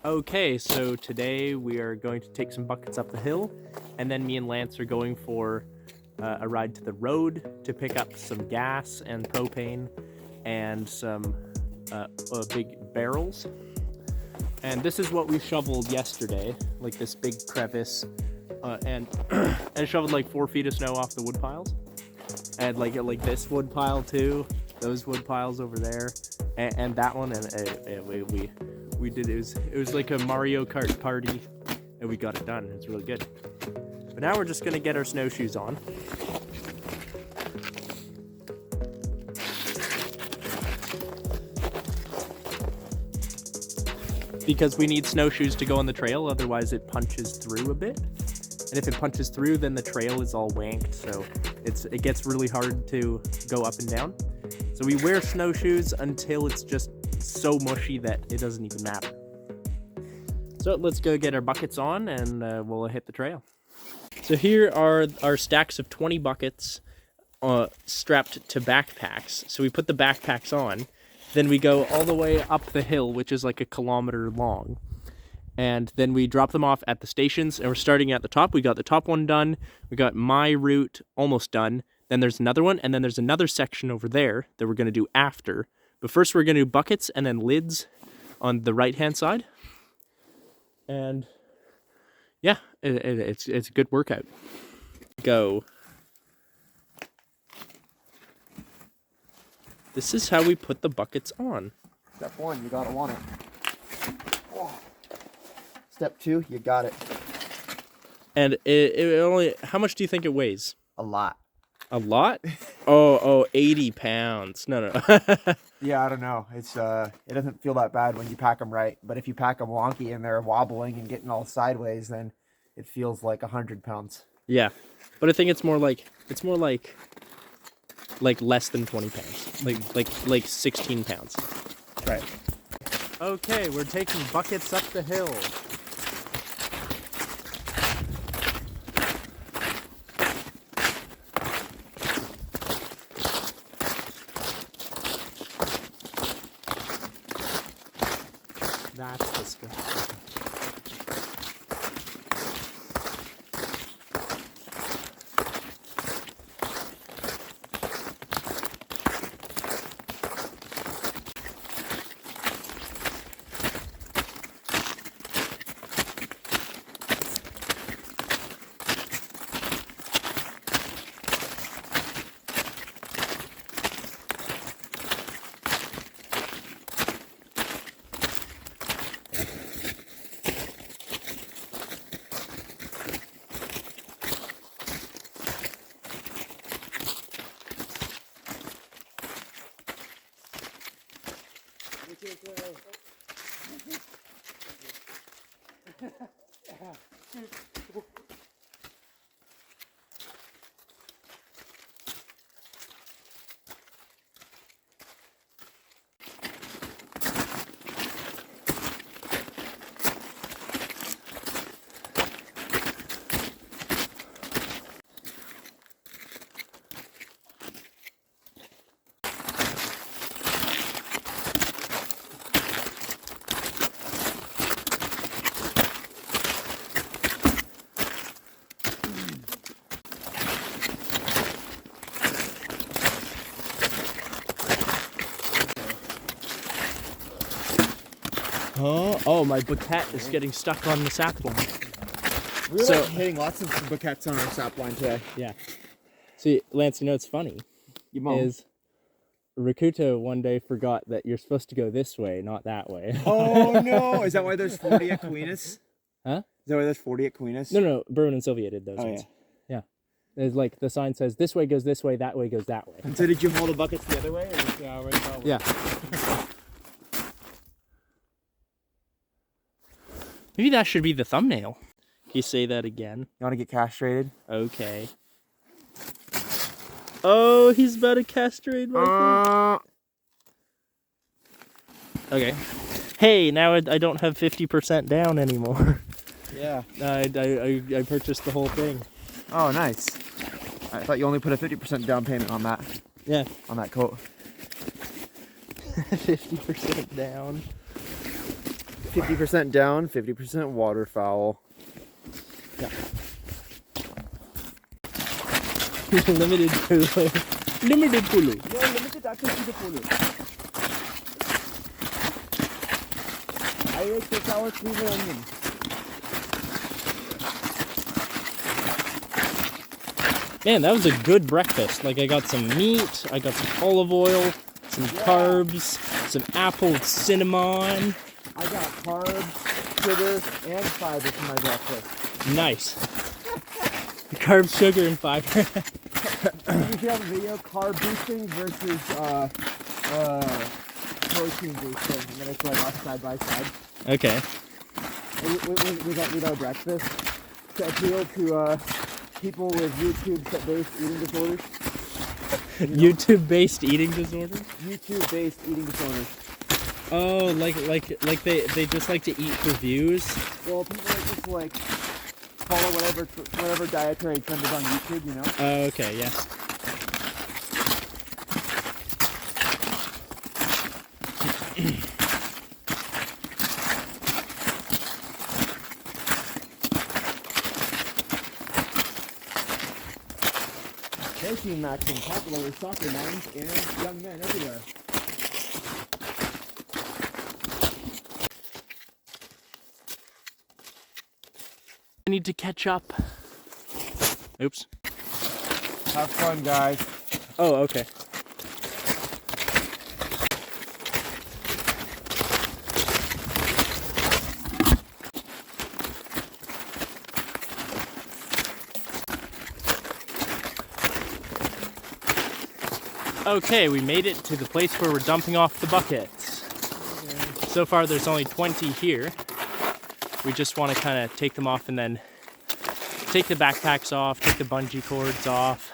Okay, so today we are going to take some buckets up the hill, and then me and Lance are going for a ride to the road to pick up some gas and propane and some big barrels. And this is what we shoveled yesterday, like this big crevice, and and shoveled like 4 feet of snow off the wood piles, and like this wood pile too, those wood piles over there, and that one, and we did it was like a Mario Kart party, and we got it done. It's really good. But now we're just gonna get our snowshoes on. Because we need snowshoes to go on the trail, otherwise it punches through a bit. And if it punches through, then the trail is all wanked, so it gets really hard to go up and down. So we wear snowshoes until it's just so mushy that it doesn't even matter. So let's go get our buckets on and we'll hit the trail. So here are our stacks of 20 buckets strapped to backpacks. So we put the backpacks on. Then we go all the way up the hill, which is like 1 kilometer long. And then we drop them off at the stations, and we're starting at the top. We got the top one done. We got my route almost done. Then there's another one, and then there's another section over there that we're going to do after. But first we're going to do buckets and then lids on the right-hand side. And yeah, it's a good workout. Go. This is how we put the buckets on. Step 1, you gotta want it. Oh. Step 2, you got it. And it only, how much do you think it weighs? A lot. A lot? Oh, 80 pounds. No. Yeah, I don't know. It's it doesn't feel that bad when you pack them right, but if you pack them wonky and they're wobbling and getting all sideways, then it feels like 100 pounds. Yeah, but I think it's more like less than 20 pounds, like 16 pounds. Right. Okay, we're taking buckets up the hill. That's disgusting. Oh, my bucket is getting stuck on the sap line. We're like hitting lots of buckets on our sap line today. Yeah. See, Lance, you know what's funny? Is Rakuto one day forgot that you're supposed to go this way, not that way. Oh no! Is that why there's 40 at Queen's? Huh? Is that why there's 40 at Queen's? No, Bruin and Sylvia did those ones. Yeah. There's like the sign says this way goes this way, that way goes that way. And so did you hold the buckets the other way? Or just, Yeah. Maybe that should be the thumbnail. Can you say that again? You want to get castrated? Okay. Oh, he's about to castrate my thing. Okay. Hey, now I don't have 50% down anymore. Yeah. I purchased the whole thing. Oh, nice. I thought you only put a 50% down payment on that. Yeah. On that coat. 50% down. 50% down, 50% waterfowl. Yeah. Limited pulu. Limited pulu. Yeah, limited access to the pulu. I ate 6 hours cream and onion. Man, that was a good breakfast. Like, I got some meat, I got some olive oil, some carbs, some apple with cinnamon. I got carbs, sugar, and fiber for my breakfast. Nice. Carbs, sugar, and fiber. You should have a video, carb boosting versus protein boosting, and then it's like off side by side. Okay. We got breakfast to appeal to people with YouTube-based eating disorders. You know? YouTube-based eating disorders? YouTube-based eating disorders. Oh, like they just like to eat for views? Well, people that just like follow whatever dietary trend is on YouTube, you know? Oh, okay, yeah. Protein maxing popular with soccer moms and young men everywhere. I need to catch up. Oops. Have fun, guys. Oh, okay. Okay, we made it to the place where we're dumping off the buckets. Okay. So far there's only 20 here. We just want to kind of take them off and then take the backpacks off, take the bungee cords off,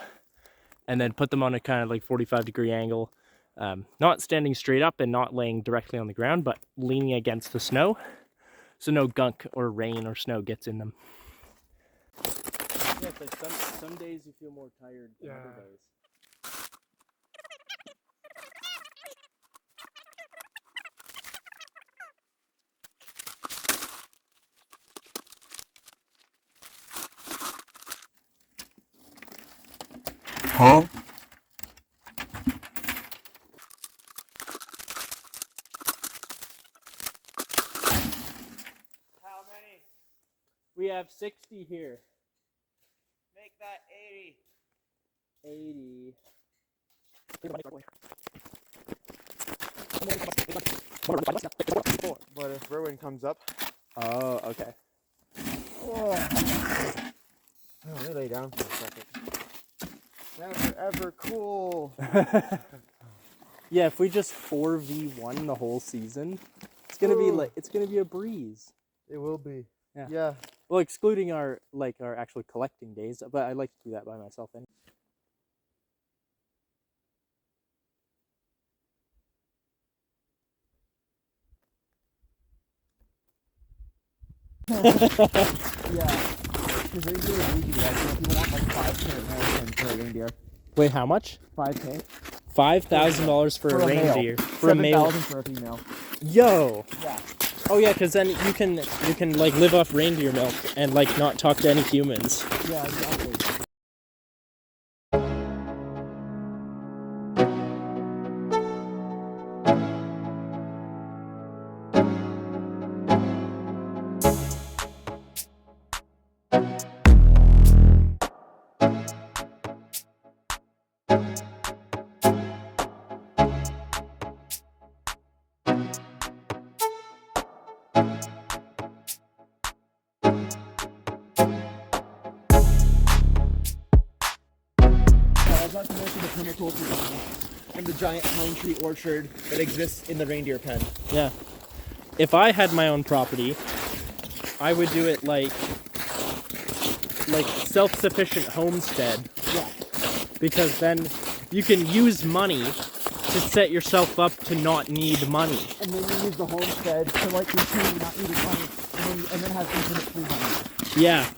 and then put them on a kind of like 45-degree angle. Not standing straight up and not laying directly on the ground, but leaning against the snow, so no gunk or rain or snow gets in them. Yeah, some days you feel more tired than other days. Huh? How many? We have 60 here. Make that 80. 80. But if Rowan comes up. Oh, okay. Oh, let me lay down for a second. Never ever cool. Yeah, if we just 4v1 the whole season, it's gonna be like a breeze. It will be. Yeah. Yeah. Well, excluding our actual collecting days, but I like to do that by myself anyway. Yeah. Because reindeer are bougie, right? So people want like 5K American for a reindeer. Wait, how much? 5K. $5,000 for a reindeer. For a male. 7,000 for a female. Yo. Yeah. Oh yeah, because then you can like live off reindeer milk and like not talk to any humans. Yeah, exactly. I'd like to mention the permaculture garden and the giant pine tree orchard that exists in the reindeer pen. Yeah. If I had my own property, I would do it like self-sufficient homestead. Yeah. Because then you can use money to set yourself up to not need money. And then you use the homestead to like continue not needing money and then have infinite free money. Yeah.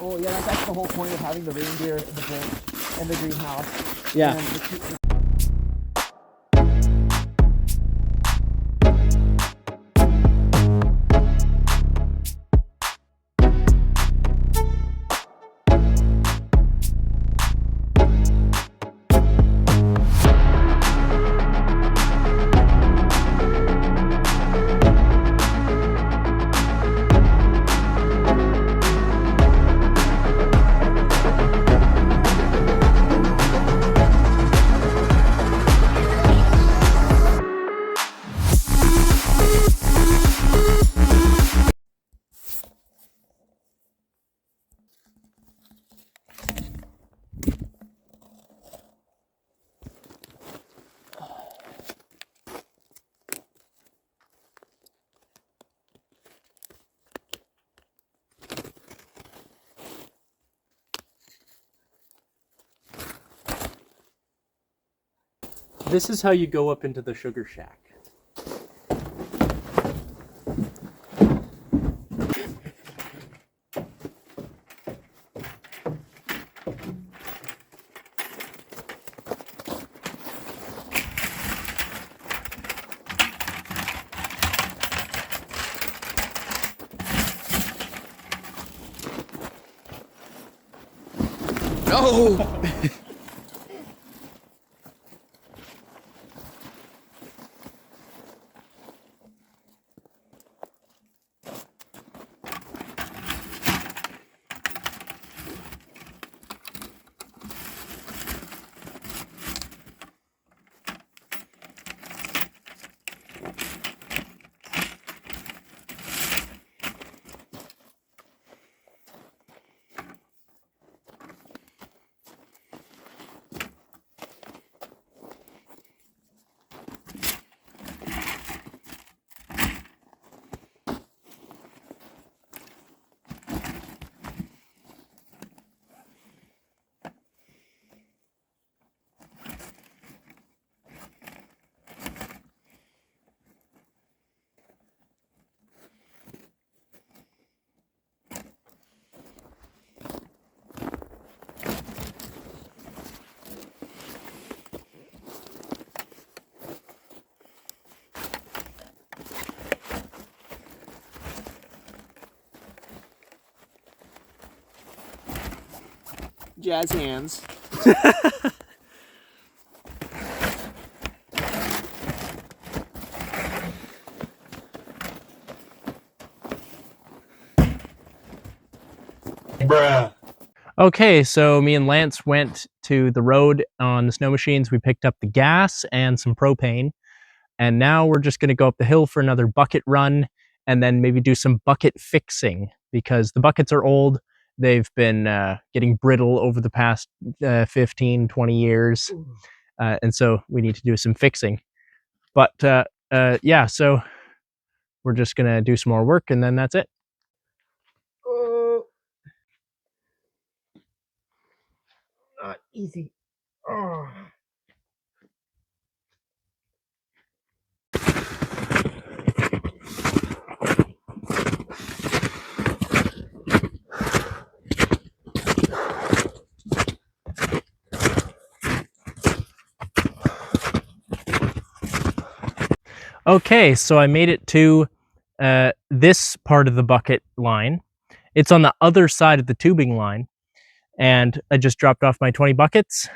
Oh yeah, that's the whole point of having the reindeer in the Birch and the greenhouse. Yeah. And the this is how you go up into the sugar shack. No! Jazz hands. Bruh. Okay, so me and Lance went to the road on the snow machines. We picked up the gas and some propane. And now we're just going to go up the hill for another bucket run and then maybe do some bucket fixing because the buckets are old. They've been getting brittle over the past 15, 20 years. And so we need to do some fixing. But yeah, so we're just going to do some more work and then that's it. Not easy. Oh. Okay, so I made it to this part of the bucket line. It's on the other side of the tubing line. And I just dropped off my 20 buckets.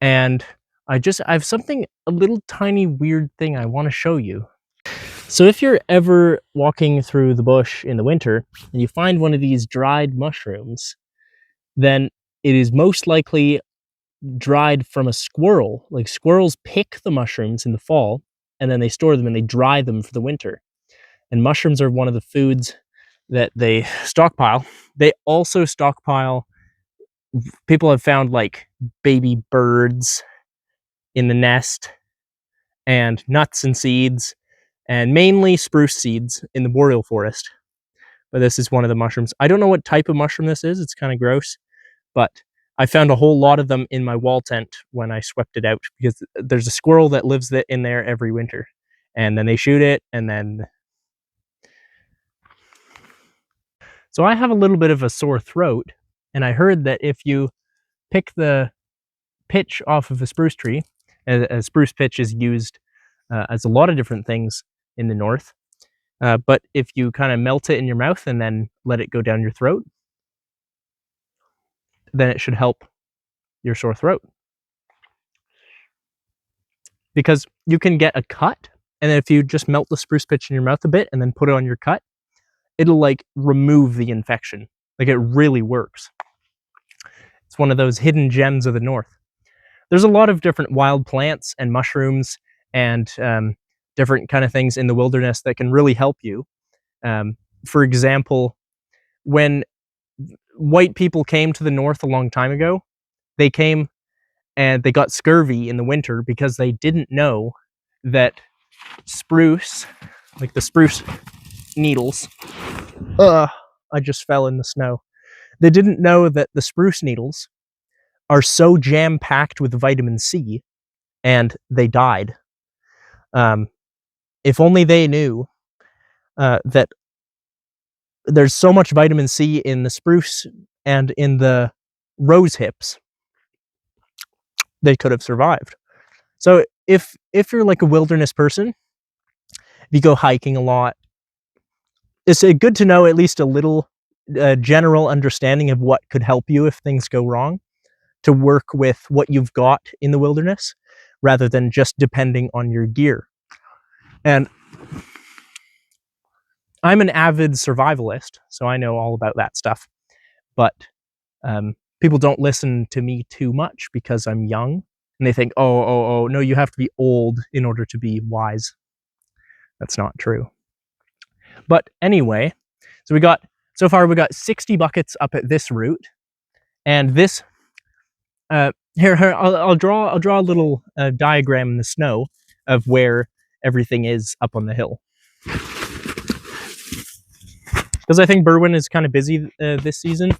And I have something, a little tiny weird thing I want to show you. So if you're ever walking through the bush in the winter and you find one of these dried mushrooms, then it is most likely dried from a squirrel. Like squirrels pick the mushrooms in the fall and then they store them and they dry them for the winter. And mushrooms are one of the foods that they stockpile. They also stockpile, people have found like baby birds in the nest and nuts and seeds and mainly spruce seeds in the boreal forest. But this is one of the mushrooms. I don't know what type of mushroom this is. It's kind of gross, but I found a whole lot of them in my wall tent when I swept it out because there's a squirrel that lives in there every winter and then they shoot it and then. So I have a little bit of a sore throat and I heard that if you pick the pitch off of a spruce tree, a spruce pitch is used as a lot of different things in the north. But if you kind of melt it in your mouth and then let it go down your throat, then it should help your sore throat. Because you can get a cut, and if you just melt the spruce pitch in your mouth a bit and then put it on your cut, it'll like remove the infection. Like it really works. It's one of those hidden gems of the north. There's a lot of different wild plants and mushrooms and different kind of things in the wilderness that can really help you. For example, when white people came to the north a long time ago, they came and they got scurvy in the winter because they didn't know that spruce, like the spruce needles, I just fell in the snow. They didn't know that the spruce needles are so jam-packed with vitamin C and they died. If only they knew that there's so much vitamin C in the spruce and in the rose hips, they could have survived. So if you're like a wilderness person, if you go hiking a lot, it's good to know at least a little general understanding of what could help you if things go wrong, to work with what you've got in the wilderness rather than just depending on your gear. And I'm an avid survivalist, so I know all about that stuff. But people don't listen to me too much because I'm young, and they think, oh, no, you have to be old in order to be wise. That's not true. But anyway, so so far we got 60 buckets up at this route, and this here I'll draw a little diagram in the snow of where everything is up on the hill, because I think Berwin is kind of busy this season.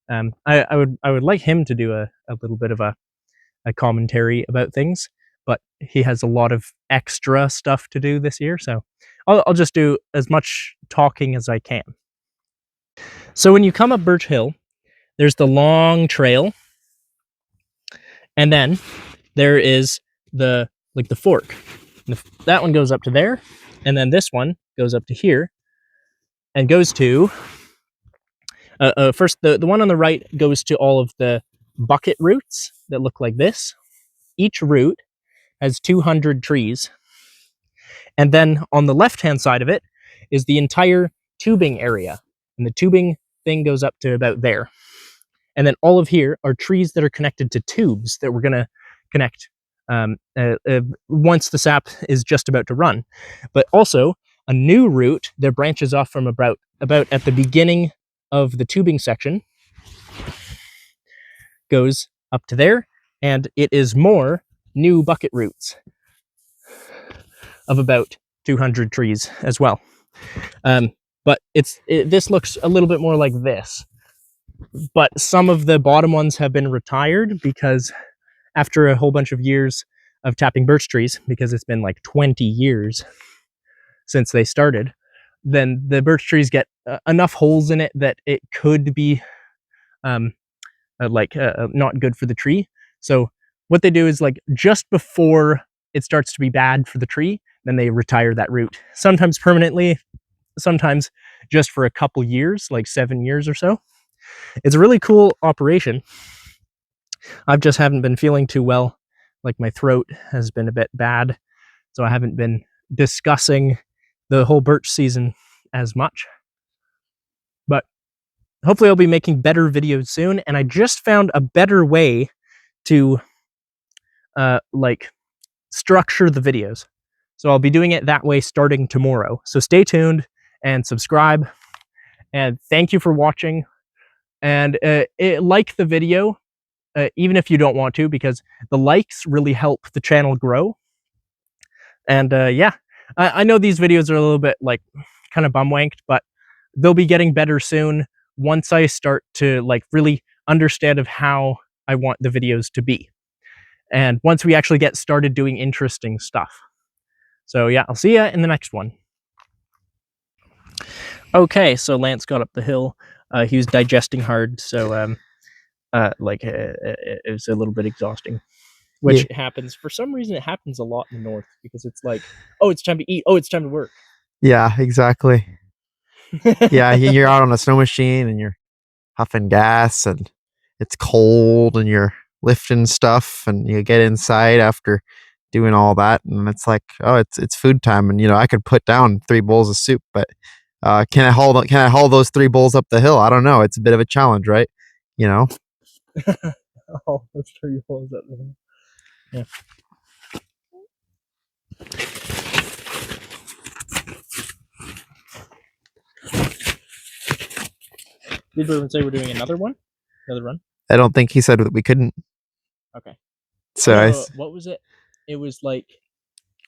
I would like him to do a little bit of a commentary about things, but he has a lot of extra stuff to do this year, so I'll just do as much talking as I can. So when you come up Birch Hill, there's the long trail, and then there is the fork. That one goes up to there, and then this one goes up to here, and goes to first the one on the right goes to all of the bucket roots that look like this. Each root has 200 trees, and then on the left hand side of it is the entire tubing area, and the tubing thing goes up to about there. And then all of here are trees that are connected to tubes that we're going to connect once the sap is just about to run. But also a new route that branches off from about at the beginning of the tubing section goes up to there, and it is more new bucket roots of about 200 trees as well. But this looks a little bit more like this. But some of the bottom ones have been retired because after a whole bunch of years of tapping birch trees, because it's been like 20 years since they started, then the birch trees get enough holes in it that it could be not good for the tree. So what they do is, like, just before it starts to be bad for the tree, then they retire that root, sometimes permanently, sometimes just for a couple years, like 7 years or so. It's a really cool operation. I just haven't been feeling too well. Like, my throat has been a bit bad, so I haven't been discussing the whole birch season as much. But hopefully I'll be making better videos soon, and I just found a better way to structure the videos. So I'll be doing it that way starting tomorrow. So stay tuned and subscribe, and thank you for watching. And like the video, even if you don't want to, because the likes really help the channel grow. And yeah, I know these videos are a little bit like kind of bumwanked, but they'll be getting better soon once I start to like really understand of how I want the videos to be, and once we actually get started doing interesting stuff. So yeah, I'll see ya in the next one. Okay, so Lance got up the hill. He was digesting hard, so it was a little bit exhausting, which happens for some reason. It happens a lot in the north because it's like, oh, it's time to eat. Oh, it's time to work. Yeah, exactly. Yeah, you're out on a snow machine and you're huffing gas and it's cold and you're lifting stuff, and you get inside after doing all that and it's like, oh, it's food time. And I could put down 3 bowls of soup, but can I haul those 3 bowls up the hill? I don't know. It's a bit of a challenge, right? Oh, those 3 bowls up the hill. Yeah. Did Berwin say we're doing another one? Another run? I don't think he said that we couldn't. Okay. So what was it? It was like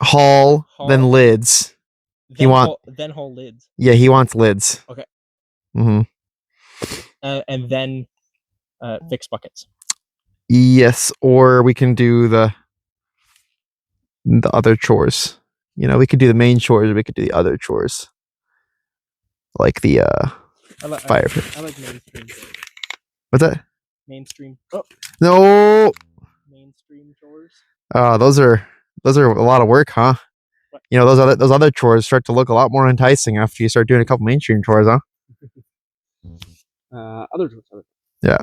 haul then lids. Then haul lids. Yeah, he wants lids. Okay. Mm-hmm. And then fix buckets. Yes, or we can do the the other chores. We could do the main chores, or we could do the other chores, like the fire pit. I like mainstream chores. What's that? Mainstream. No. Mainstream chores. Those are a lot of work, huh? What? Those other chores start to look a lot more enticing after you start doing a couple mainstream chores, huh? Other chores. Yeah.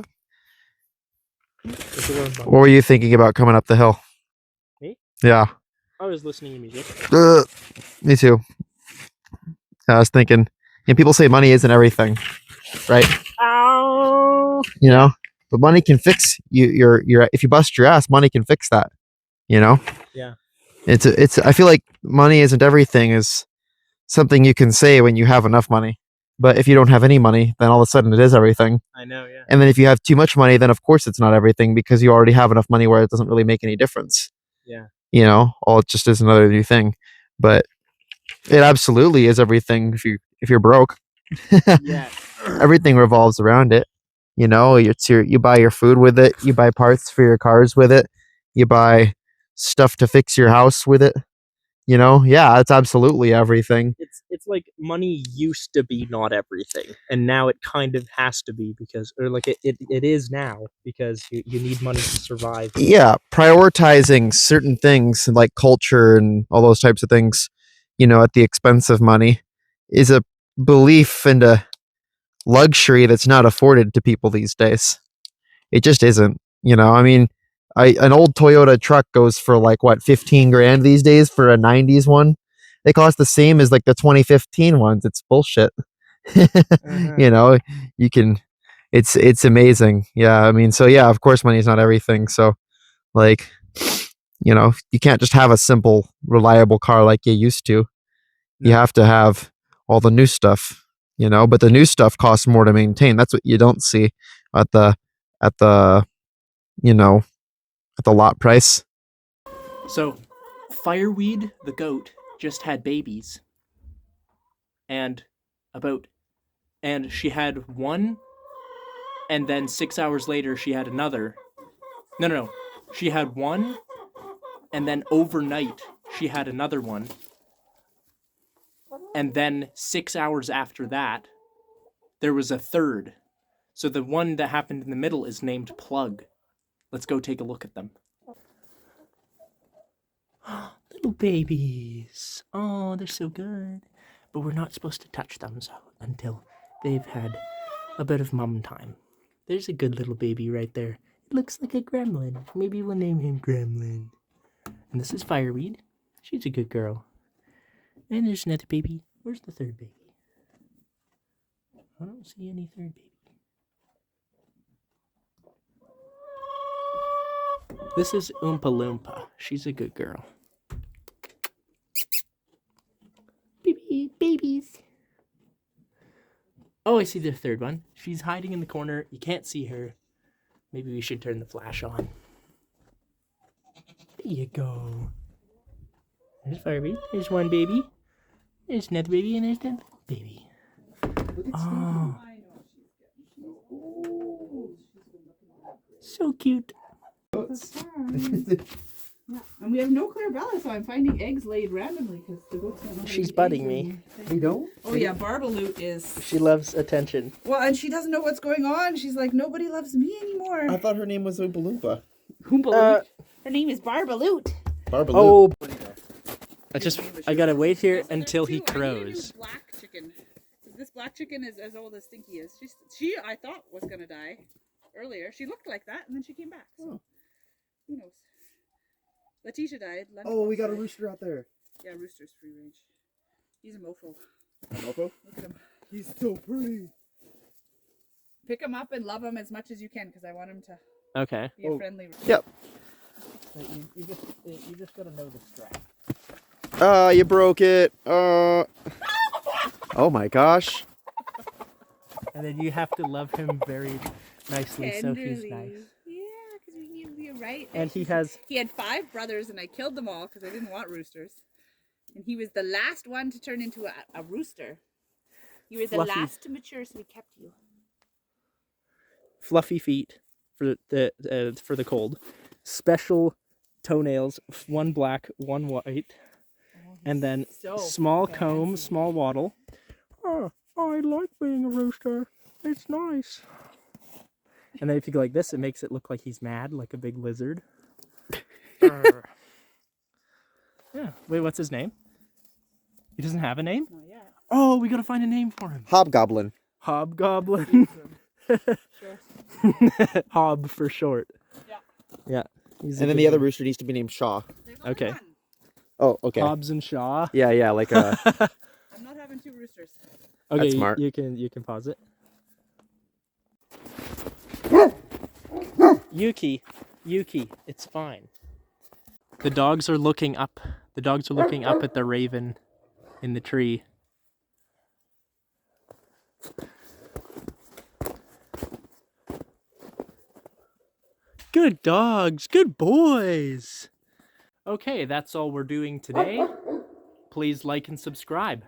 What were you thinking about coming up the hill? Me? Yeah. I was listening to music. Me too. I was thinking, people say money isn't everything, right? Ow! But money can fix your if you bust your ass, money can fix that. Yeah. I feel like money isn't everything is something you can say when you have enough money. But if you don't have any money, then all of a sudden it is everything. I know, yeah. And then if you have too much money, then of course it's not everything because you already have enough money where it doesn't really make any difference. Yeah. All it just is another new thing. But it absolutely is everything if you're broke. Yeah. Everything revolves around it. You buy your food with it, you buy parts for your cars with it, you buy stuff to fix your house with it. Yeah, it's absolutely everything. It's like money used to be not everything, and now it kind of has to be it is now because you need money to survive. Yeah, prioritizing certain things like culture and all those types of things, at the expense of money is a belief and a luxury that's not afforded to people these days. It just isn't. I mean, an old Toyota truck goes for like what, 15 grand these days for a 90s one. They cost the same as like the 2015 ones. It's bullshit. You can, it's amazing. Yeah. I mean, so yeah, of course money is not everything. So like, you can't just have a simple, reliable car like you used to. You have to have all the new stuff, but the new stuff costs more to maintain. That's what you don't see at the, at the, at the lot price. So, Fireweed the goat just had babies, and she had one, and then 6 hours later she had another. No. She had one, and then overnight she had another one. And then 6 hours after that, there was a third. So the one that happened in the middle is named Plug. Let's go take a look at them. Little babies. Oh, they're so good. But we're not supposed to touch them until they've had a bit of mum time. There's a good little baby right there. It looks like a gremlin. Maybe we'll name him Gremlin. And this is Fireweed. She's a good girl. And there's another baby. Where's the third baby? I don't see any third baby. This is Oompa Loompa. She's a good girl. Babies. Oh, I see the third one. She's hiding in the corner. You can't see her. Maybe we should turn the flash on. There you go. There's Fireweed. There's one baby. There's another baby, and there's another baby. Oh. So cute. Yeah. And we have no Clarabella, so I'm finding eggs laid randomly because the goats don't know. She's budding me. You don't? Oh yeah, Barbaloot is. She loves attention. Well, and she doesn't know what's going on. She's like, nobody loves me anymore. I thought her name was Oompa Loompa. Her name is Barbaloot. Oh. I gotta wait here until he crows. Black chicken. This black chicken is as old as Stinky is. She I thought was gonna die earlier. She looked like that, and then she came back. So who knows? Letitia died. We got a rooster out there. Yeah, rooster's free range. He's a mofo. A mofo? Look at him. He's so pretty. Pick him up and love him as much as you can because I want him to be a friendly. Yep. You just gotta know the strap. You broke it. Oh my gosh. And then you have to love him very nicely, so he's nice. Yeah, because you're right. And he had 5 brothers, and I killed them all because I didn't want roosters. And he was the last one to turn into a rooster. You were the last to mature, so we kept you. Fluffy feet for the cold. Special toenails, one black, one white, and then small comb, small wattle. Oh, I like being a rooster. It's nice. And then if you go like this, it makes it look like he's mad, like a big lizard. Yeah. Wait, what's his name? He doesn't have a name? Not yet. Oh, we gotta find a name for him. Hobgoblin. Hobgoblin. Sure. Hob for short. Yeah. Yeah. And then the other rooster needs to be named Shaw. There's only Okay. one. Oh, okay. Hobbs and Shaw. Yeah, like a... I'm not having 2 roosters. Okay, That's smart. You can pause it. Yuki, it's fine. The dogs are looking up. The dogs are looking up at the raven in the tree. Good dogs, good boys. Okay, that's all we're doing today. Please like and subscribe.